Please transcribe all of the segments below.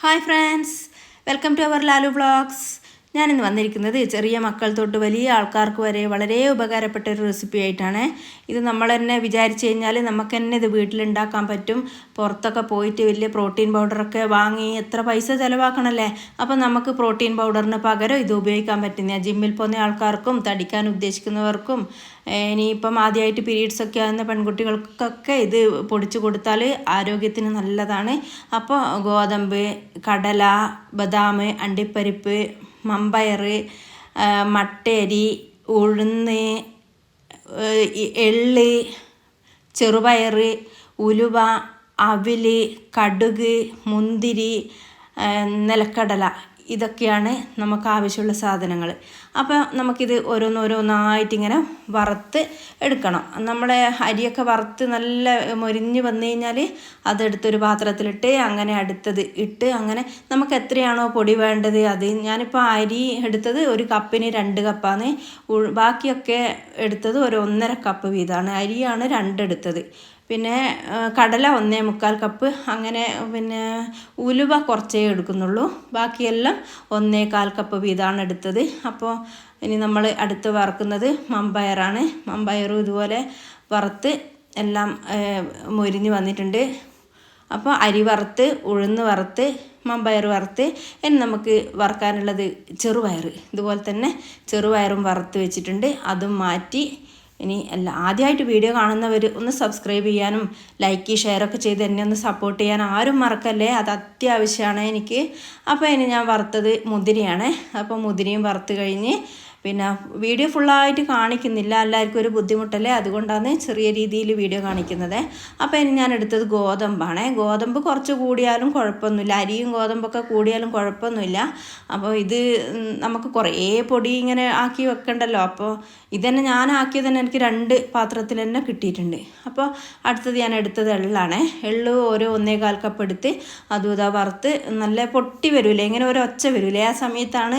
Hi friends, welcome to our Lalu vlogs. ഞാനിന്ന് വന്നിരിക്കുന്നത് ചെറിയ മക്കൾ തൊട്ട് വലിയ ആൾക്കാർക്ക് വരെ വളരെ ഉപകാരപ്പെട്ട ഒരു റെസിപ്പി ആയിട്ടാണ്. ഇത് നമ്മൾ തന്നെ വിചാരിച്ചു കഴിഞ്ഞാൽ നമുക്ക് തന്നെ ഇത് വീട്ടിലുണ്ടാക്കാൻ പറ്റും. പുറത്തൊക്കെ പോയിട്ട് വലിയ പ്രോട്ടീൻ പൗഡറൊക്കെ വാങ്ങി എത്ര പൈസ ചിലവാക്കണമല്ലേ. അപ്പം നമുക്ക് പ്രോട്ടീൻ പൗഡറിന് പകരം ഇത് ഉപയോഗിക്കാൻ പറ്റുന്ന ജിമ്മിൽ പോകുന്ന ആൾക്കാർക്കും തടിക്കാൻ ഉദ്ദേശിക്കുന്നവർക്കും ഇനിയിപ്പം ആദ്യമായിട്ട് പീരീഡ്സ് ഒക്കെ ആകുന്ന പെൺകുട്ടികൾക്കൊക്കെ ഇത് പൊടിച്ചു കൊടുത്താൽ ആരോഗ്യത്തിന് നല്ലതാണ്. അപ്പോൾ ഗോതമ്പ്, കടല, ബദാം, അണ്ടിപ്പരിപ്പ്, മമ്പയർ, മട്ടയരി, ഉഴുന്ന്, എള്ള്, ചെറുപയർ, ഉലുവ, അവില്, കടുക്, മുന്തിരി, നിലക്കടല, ഇതൊക്കെയാണ് നമുക്ക് ആവശ്യമുള്ള സാധനങ്ങൾ. അപ്പോൾ നമുക്കിത് ഓരോന്നോരോന്നായിട്ടിങ്ങനെ വറുത്ത് എടുക്കണം. നമ്മളെ അരിയൊക്കെ വറുത്ത് നല്ല മൊരിഞ്ഞ് വന്നു കഴിഞ്ഞാൽ അതെടുത്തൊരു പാത്രത്തിലിട്ട് അങ്ങനെ അടുത്തത് ഇട്ട് അങ്ങനെ നമുക്ക് എത്രയാണോ പൊടി വേണ്ടത് അത്. ഞാനിപ്പോൾ അരി എടുത്തത് ഒരു കപ്പിന് 2 കപ്പാണ്. ബാക്കിയൊക്കെ എടുത്തത് ഒരു 1.5 കപ്പ് വീതമാണ്. അരിയാണ് 2 എടുത്തത്. പിന്നെ കടല 1.25 കപ്പ്, അങ്ങനെ പിന്നെ ഉലുവ കുറച്ചേ എടുക്കുന്നുള്ളൂ. ബാക്കിയെല്ലാം 1.25 കപ്പ് വീതമാണ് എടുത്തത്. അപ്പോൾ ഇനി നമ്മൾ അടുത്ത് വറുക്കുന്നത് മമ്പയറാണ്. മമ്പയറും ഇതുപോലെ വറുത്ത് എല്ലാം മൊരിഞ്ഞ് വന്നിട്ടുണ്ട്. അപ്പോൾ അരി വറുത്ത്, ഉഴുന്ന് വറുത്ത്, മമ്പയർ വറുത്ത്. ഇനി നമുക്ക് വറുക്കാനുള്ളത് ചെറുപയർ. ഇതുപോലെ തന്നെ ചെറുപയറും വറുത്ത് വെച്ചിട്ടുണ്ട്. അതും മാറ്റി ഇനി ആദ്യമായിട്ട് വീഡിയോ കാണുന്നവർ ഒന്ന് സബ്സ്ക്രൈബ് ചെയ്യാനും ലൈക്ക് ഷെയറൊക്കെ ചെയ്ത് എന്നെ ഒന്ന് സപ്പോർട്ട് ചെയ്യാൻ ആരും മറക്കല്ലേ, അത് അത്യാവശ്യമാണ് എനിക്ക്. അപ്പോൾ ഇനി ഞാൻ വറുത്തത് മുന്തിരിയാണ്. അപ്പോൾ മുന്തിരിയും വറുത്ത് കഴിഞ്ഞ് പിന്നെ വീഡിയോ ഫുള്ളായിട്ട് കാണിക്കുന്നില്ല, എല്ലാവർക്കും ഒരു ബുദ്ധിമുട്ടല്ലേ, അതുകൊണ്ടാണ് ചെറിയ രീതിയിൽ വീഡിയോ കാണിക്കുന്നത്. അപ്പോൾ ഇനി ഞാൻ എടുത്തത് ഗോതമ്പാണ്. ഗോതമ്പ് കുറച്ച് കൂടിയാലും കുഴപ്പമൊന്നുമില്ല, അരിയും ഗോതമ്പൊക്കെ കൂടിയാലും കുഴപ്പമൊന്നുമില്ല. അപ്പോൾ ഇത് നമുക്ക് കുറേ പൊടി ഇങ്ങനെ ആക്കി വെക്കണ്ടല്ലോ. അപ്പോൾ ഇതന്നെ ഞാൻ ആക്കിയത് തന്നെ എനിക്ക് 2 പാത്രത്തിൽ തന്നെ കിട്ടിയിട്ടുണ്ട്. അപ്പോൾ അടുത്തത് ഞാൻ എടുത്തത് എള്ളാണ്. എള്ള് ഓരോ 1.25 കപ്പ് എടുത്ത് അതും ഇതാ വറുത്ത് നല്ല പൊട്ടി വരില്ലേ, ഇങ്ങനെ ഒരു ഒച്ച വരില്ലേ, ആ സമയത്താണ്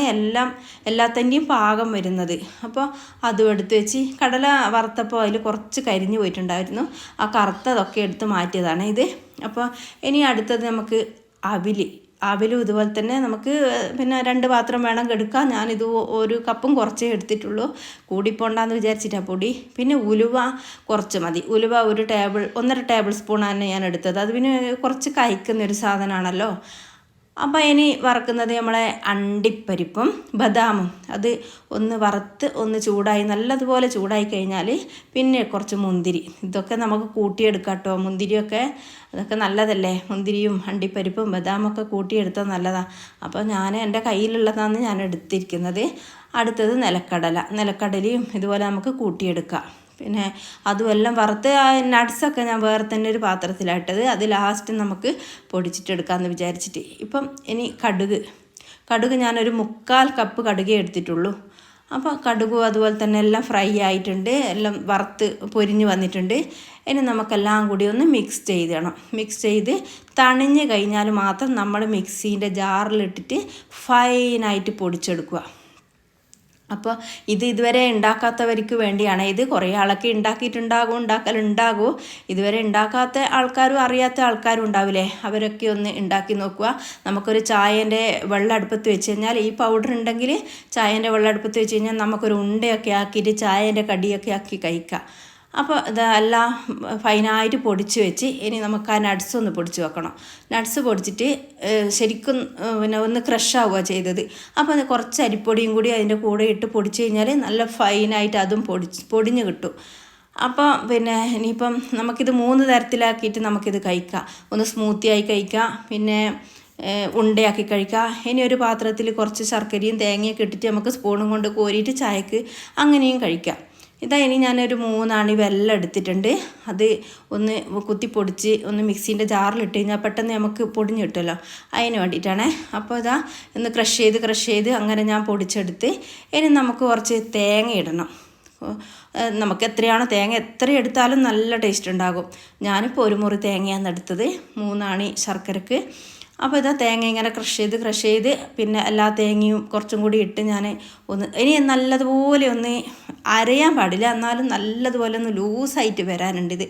എല്ലാത്തിൻ്റെയും പാകം വരുന്നത്. അപ്പോൾ അതും എടുത്ത് വെച്ച് കടല വറുത്തപ്പോൾ അതിൽ കുറച്ച് കരിഞ്ഞു പോയിട്ടുണ്ടായിരുന്നു. ആ കറുത്തതൊക്കെ എടുത്ത് മാറ്റിയതാണ് ഇത്. അപ്പോൾ ഇനി അടുത്തത് നമുക്ക് അവിലും ഇതുപോലെ തന്നെ നമുക്ക് പിന്നെ 2 പാത്രം വേണം എടുക്കാം. ഞാനിത് 1 കപ്പും കുറച്ചേ എടുത്തിട്ടുള്ളൂ, കൂടിപ്പോണ്ടാന്ന് വിചാരിച്ചിട്ടാണ് പൊടി. പിന്നെ ഉലുവ കുറച്ച് മതി. ഉലുവ 1.5 ടേബിൾ സ്പൂണാണ് ഞാൻ എടുത്തത്. അത് പിന്നെ കുറച്ച് കഴിക്കുന്നൊരു സാധനമാണല്ലോ. അപ്പോൾ ഇനി വറുക്കുന്നത് നമ്മളെ അണ്ടിപ്പരിപ്പും ബദാമും. അത് ഒന്ന് വറുത്ത് ഒന്ന് ചൂടായി നല്ലതുപോലെ ചൂടായി കഴിഞ്ഞാൽ പിന്നെ കുറച്ച് മുന്തിരി, ഇതൊക്കെ നമുക്ക് കൂട്ടിയെടുക്കാം കേട്ടോ. മുന്തിരിയൊക്കെ അതൊക്കെ നല്ലതല്ലേ, മുന്തിരിയും അണ്ടിപ്പരിപ്പും ബദാമൊക്കെ കൂട്ടിയെടുത്താൽ നല്ലതാണ്. അപ്പോൾ ഞാൻ എൻ്റെ കയ്യിലുള്ളതാണ് ഞാൻ എടുത്തിരിക്കുന്നത്. അടുത്തത് നിലക്കടലയും ഇതുപോലെ നമുക്ക് കൂട്ടിയെടുക്കാം. പിന്നെ അതുമെല്ലാം വറുത്ത് നട്ട്സൊക്കെ ഞാൻ വേറെ തന്നെ ഒരു പാത്രത്തിലായിട്ടത്, അത് ലാസ്റ്റ് നമുക്ക് പൊടിച്ചിട്ടെടുക്കാമെന്ന് വിചാരിച്ചിട്ട്. ഇപ്പം ഇനി കടുക് ഞാനൊരു 3/4 കപ്പ് കടുകേ എടുത്തിട്ടുള്ളൂ. അപ്പോൾ കടുകും അതുപോലെ തന്നെ എല്ലാം ഫ്രൈ ആയിട്ടുണ്ട്, എല്ലാം വറുത്ത് പൊരിഞ്ഞ് വന്നിട്ടുണ്ട്. ഇനി നമുക്കെല്ലാം കൂടി ഒന്ന് മിക്സ് ചെയ്ത് തണിഞ്ഞ് കഴിഞ്ഞാൽ മാത്രം നമ്മൾ മിക്സീൻ്റെ ജാറിലിട്ടിട്ട് ഫൈനായിട്ട് പൊടിച്ചെടുക്കുക. അപ്പോൾ ഇതുവരെ ഉണ്ടാക്കാത്തവർക്ക് വേണ്ടിയാണ്. ഇത് കുറേ ആളൊക്കെ ഉണ്ടാക്കലുണ്ടാകും. ഇതുവരെ ഉണ്ടാക്കാത്ത ആൾക്കാരും അറിയാത്ത ആൾക്കാരും ഉണ്ടാവില്ലേ, അവരൊക്കെ ഒന്ന് ഉണ്ടാക്കി നോക്കുക. നമുക്കൊരു ചായേൻ്റെ വെള്ളം അടുപ്പത്ത് വെച്ച് കഴിഞ്ഞാൽ, ഈ പൗഡർ ഉണ്ടെങ്കിൽ ചായേൻ്റെ വെള്ളം അടുപ്പത്ത് വെച്ച് കഴിഞ്ഞാൽ നമുക്കൊരു ഉണ്ടയൊക്കെ ആക്കിയിട്ട് ചായേൻ്റെ കടിയൊക്കെ ആക്കി കഴിക്കാം. അപ്പോൾ ഇതെല്ലാം ഫൈനായിട്ട് പൊടിച്ച് വെച്ച് ഇനി നമുക്ക് ആ നട്ട്സ് ഒന്ന് പൊടിച്ച് വെക്കണം. നട്ട്സ് പൊടിച്ചിട്ട് ശരിക്കും പിന്നെ ഒന്ന് ക്രഷ് ആവുക ചെയ്തത്. അപ്പോൾ അത് കുറച്ച് അരിപ്പൊടിയും കൂടി അതിൻ്റെ കൂടെ ഇട്ട് പൊടിച്ച് കഴിഞ്ഞാൽ നല്ല ഫൈനായിട്ട് അതും പൊടിഞ്ഞ് കിട്ടും. അപ്പോൾ പിന്നെ ഇനിയിപ്പം നമുക്കിത് 3 തരത്തിലാക്കിയിട്ട് നമുക്കിത് കഴിക്കാം. ഒന്ന് സ്മൂത്തിയായി കഴിക്കാം, പിന്നെ ഉണ്ടയാക്കി കഴിക്കുക. ഇനി ഒരു പാത്രത്തിൽ കുറച്ച് ശർക്കരയും തേങ്ങയൊക്കെ ഇട്ടിട്ട് നമുക്ക് സ്പൂണും കൊണ്ട് കോരിയിട്ട് ചായക്ക് അങ്ങനെയും കഴിക്കാം. ഇനി ഞാനൊരു 3 അണി വെല്ലം എടുത്തിട്ടുണ്ട്. അത് ഒന്ന് കുത്തിപ്പൊടിച്ച് ഒന്ന് മിക്സീൻ്റെ ജാറിലിട്ട് കഴിഞ്ഞാൽ പെട്ടെന്ന് നമുക്ക് പൊടിഞ്ഞ് കിട്ടുമല്ലോ, അതിന് വേണ്ടിയിട്ടാണ്. അപ്പോൾ ഒന്ന് ക്രഷ് ചെയ്ത് അങ്ങനെ ഞാൻ പൊടിച്ചെടുത്ത് ഇനി നമുക്ക് കുറച്ച് തേങ്ങ ഇടണം. നമുക്ക് എത്രയാണോ തേങ്ങ എത്ര എടുത്താലും നല്ല ടേസ്റ്റ് ഉണ്ടാകും. ഞാനിപ്പോൾ 1 മുറി തേങ്ങയാണ് എടുത്തത് 3 അണി ശർക്കരക്ക്. അപ്പോൾ തേങ്ങ ഇങ്ങനെ ക്രഷ് ചെയ്ത് പിന്നെ എല്ലാ തേങ്ങയും കുറച്ചും കൂടി ഇട്ട് ഞാൻ ഇനി നല്ലതുപോലെ ഒന്ന് അരയാൻ പാടില്ല, എന്നാലും നല്ലതുപോലെ ഒന്ന് ലൂസായിട്ട് വരാനുണ്ട് ഇത്.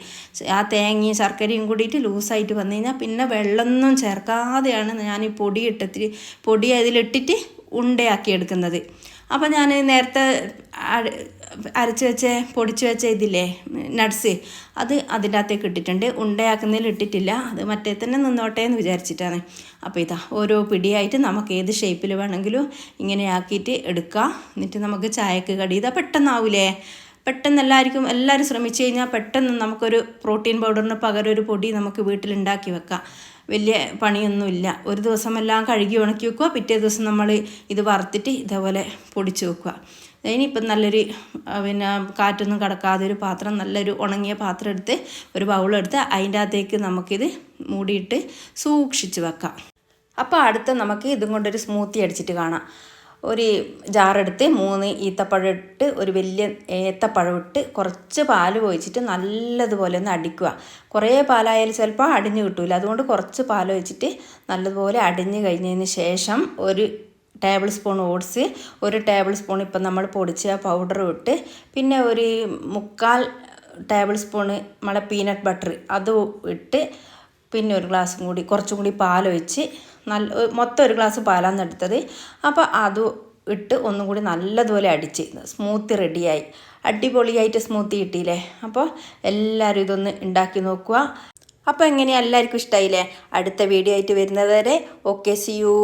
ആ തേങ്ങയും ശർക്കരയും കൂടിയിട്ട് ലൂസായിട്ട് വന്നു കഴിഞ്ഞാൽ പിന്നെ വെള്ളമൊന്നും ചേർക്കാതെയാണ് ഞാൻ ഈ പൊടി അതിലിട്ടിട്ട് ഉണ്ടയാക്കി എടുക്കുന്നത്. അപ്പോൾ ഞാൻ നേരത്തെ പൊടിച്ച് വെച്ച ഇതില്ലേ നട്ട്സ്, അത് അതിൻ്റെ അകത്തേക്ക് ഇട്ടിട്ടുണ്ട്. ഉണ്ടയാക്കുന്നതിൽ ഇട്ടിട്ടില്ല, അത് മറ്റേ തന്നെ നിന്നോട്ടെ എന്ന് വിചാരിച്ചിട്ടാണ്. അപ്പോൾ ഇതാ ഓരോ പിടിയായിട്ട് നമുക്ക് ഏത് ഷേപ്പിൽ വേണമെങ്കിലും ഇങ്ങനെ ആക്കിയിട്ട് എടുക്കാം. എന്നിട്ട് നമുക്ക് ചായക്ക് കടി ഇതാ പെട്ടെന്നാവൂലേ. പെട്ടെന്ന് എല്ലാവരും ശ്രമിച്ചു കഴിഞ്ഞാൽ പെട്ടെന്ന് നമുക്കൊരു പ്രോട്ടീൻ പൗഡറിന് പകരം ഒരു പൊടി നമുക്ക് വീട്ടിലുണ്ടാക്കി വെക്കാം. വലിയ പണിയൊന്നുമില്ല. ഒരു ദിവസം എല്ലാം കഴുകി ഉണക്കി വെക്കുക, പിറ്റേ ദിവസം നമ്മൾ ഇത് വറുത്തിട്ട് ഇതേപോലെ പൊടിച്ച് വെക്കുക. ഇനിയിപ്പം നല്ലൊരു കാറ്റൊന്നും കടക്കാതെ ഒരു പാത്രം, നല്ലൊരു ഉണങ്ങിയ പാത്രം എടുത്ത് ഒരു ബൗളെടുത്ത് അതിൻ്റെ അകത്തേക്ക് നമുക്കിത് മൂടിയിട്ട് സൂക്ഷിച്ച് വെക്കാം. അപ്പോൾ അടുത്ത നമുക്ക് ഇതും കൊണ്ടൊരു സ്മൂത്തി അടിച്ചിട്ട് കാണാം. ഒരു ജാറെടുത്ത് 3 ഈത്തപ്പഴം ഇട്ട് ഒരു വലിയ ഏത്തപ്പഴം ഇട്ട് കുറച്ച് പാൽ ഒഴിച്ചിട്ട് നല്ലതുപോലെ ഒന്ന് അടിക്കുക. കുറേ പാലായാലും ചിലപ്പോൾ അടിഞ്ഞു കിട്ടില്ല, അതുകൊണ്ട് കുറച്ച് പാൽ ഒഴിച്ചിട്ട് നല്ലതുപോലെ അടിഞ്ഞു കഴിഞ്ഞതിന് ശേഷം 1 table spoon oats, 1 table spoon ഇപ്പം നമ്മൾ പൊടിച്ച പൗഡർ ഇട്ട്, പിന്നെ 1/4 ടേബിൾ സ്പൂണ് നമ്മളെ പീനട്ട് ബട്ടർ അത് ഇട്ട്, പിന്നെ 1 ഗ്ലാസ്സും കൂടി കുറച്ചും കൂടി പാലൊഴിച്ച് മൊത്തം 1 ഗ്ലാസ് പാലാണ് എടുത്തത്. അപ്പോൾ അത് ഇട്ട് ഒന്നും കൂടി നല്ലതുപോലെ അടിച്ച് സ്മൂത്തി റെഡിയായി. അടിപൊളിയായിട്ട് സ്മൂത്തി കിട്ടിയില്ലേ. അപ്പോൾ എല്ലാവരും ഇതൊന്ന് ഉണ്ടാക്കി നോക്കുക. അപ്പോൾ എങ്ങനെയാണ്, എല്ലാവർക്കും ഇഷ്ടമായില്ലേ? അടുത്ത വീഡിയോ ആയിട്ട് വരുന്നത് വരെ ഓക്കെ, സി യു.